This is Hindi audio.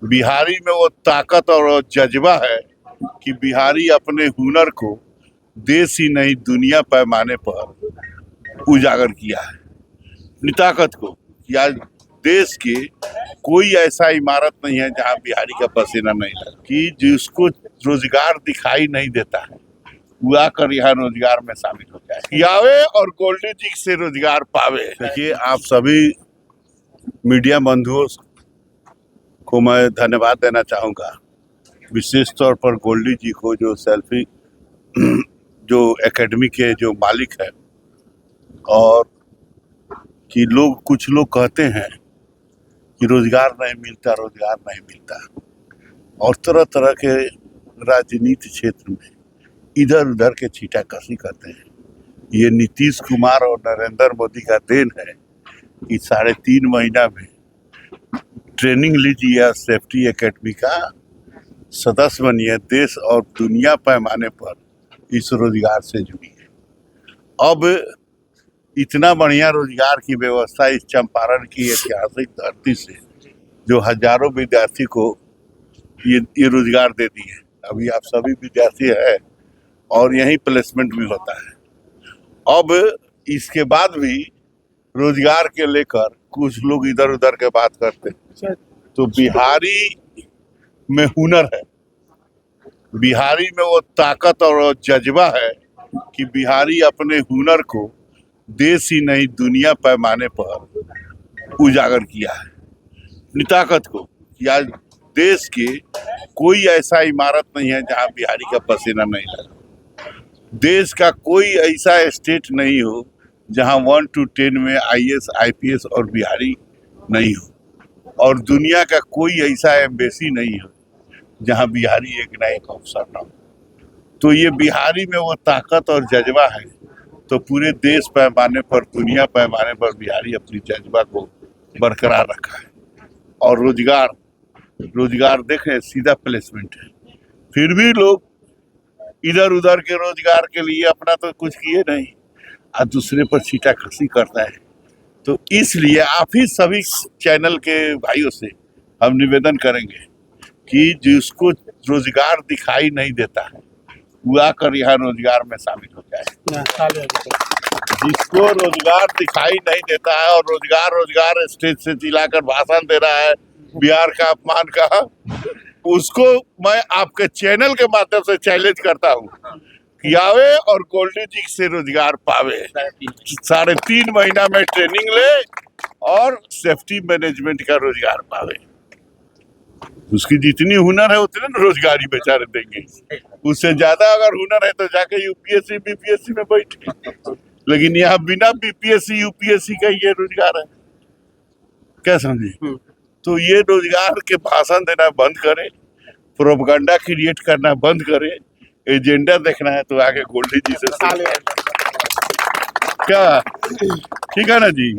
बिहारी में वो ताकत और वो जज्बा है कि बिहारी अपने हुनर को देश ही नहीं दुनिया पैमाने पर उजागर किया है। अपनी ताकत को कि आज देश के कोई ऐसा इमारत नहीं है जहां बिहारी का पसीना नहीं लगा, कि जिसको रोजगार दिखाई नहीं देता है वो आकर यहाँ रोजगार में शामिल हो जाए, आवे और गोल्डी जी से रोजगार पावे। देखिए, आप सभी मीडिया बंधुओं को मैं धन्यवाद देना चाहूँगा, विशेष तौर पर गोल्डी जी को, जो सेल्फी जो एकेडमी के जो मालिक है, और कि कुछ लोग कहते हैं कि रोजगार नहीं मिलता, और तरह तरह के राजनीति क्षेत्र में इधर उधर के छींटाकशी करते हैं। ये नीतीश कुमार और नरेंद्र मोदी का देन है कि 3.5 महीना में ट्रेनिंग लीजिए, सेफ्टी एकेडमी का सदस्य बनिए, देश और दुनिया पैमाने पर इस रोजगार से जुड़िए। अब इतना बढ़िया रोजगार की व्यवस्था इस चंपारण की ऐतिहासिक धरती से, जो हजारों विद्यार्थी को ये रोजगार दे दी है। अभी आप सभी विद्यार्थी है और यही प्लेसमेंट भी होता है। अब इसके बाद भी रोजगार के लेकर कुछ लोग इधर उधर के बात करते हैं, तो बिहारी में हुनर है, बिहारी में वो ताकत और वो जज्बा है कि बिहारी अपने हुनर को देश ही नहीं दुनिया पैमाने पर उजागर किया है। अपनी ताकत को कि आज देश के कोई ऐसा इमारत नहीं है जहां बिहारी का पसीना नहीं लगा, देश का कोई ऐसा स्टेट नहीं हो जहां 1 to 10 में IAS IPS और बिहारी नहीं हो, और दुनिया का कोई ऐसा एम्बेसी नहीं हो जहां बिहारी एक ना एक अफसर ना हो। तो ये बिहारी में वो ताकत और जज्बा है, तो पूरे देश पैमाने पर, दुनिया पैमाने पर बिहारी अपनी जज्बा को बरकरार रखा है। और रोजगार देखें, सीधा प्लेसमेंट है, फिर भी लोग इधर उधर के रोजगार के लिए अपना तो कुछ किए नहीं और दूसरे पर छींटाकशी करता है। तो इसलिए आप ही सभी चैनल के भाइयों से हम निवेदन करेंगे कि जिसको रोजगार दिखाई नहीं देता है वो आकर यहाँ रोजगार में शामिल हो जाए। जिसको रोजगार दिखाई नहीं देता है और रोजगार स्टेज से चिल्लाकर भाषण दे रहा है बिहार का अपमान का, उसको मैं आपके चैनल के माध्यम से चैलेंज करता हूँ कि आवे और गोल्डी जी से रोजगार पावे, 3.5 महीना में ट्रेनिंग ले और सेफ्टी मैनेजमेंट का रोजगार पावे। उसकी जितनी हुनर है उतने रोजगारी बेचारे देंगे, उससे ज्यादा अगर हुनर है तो जाके UPSC BPSC में बैठे, लेकिन यहाँ बिना BPSC UPSC का ये रोजगार है, क्या समझे? तो ये रोजगार के भाषण देना बंद करें, प्रोपगंडा क्रिएट करना बंद करें, एजेंडा देखना है तो आगे गोल्डी जी से क्या ठीक है ना जी।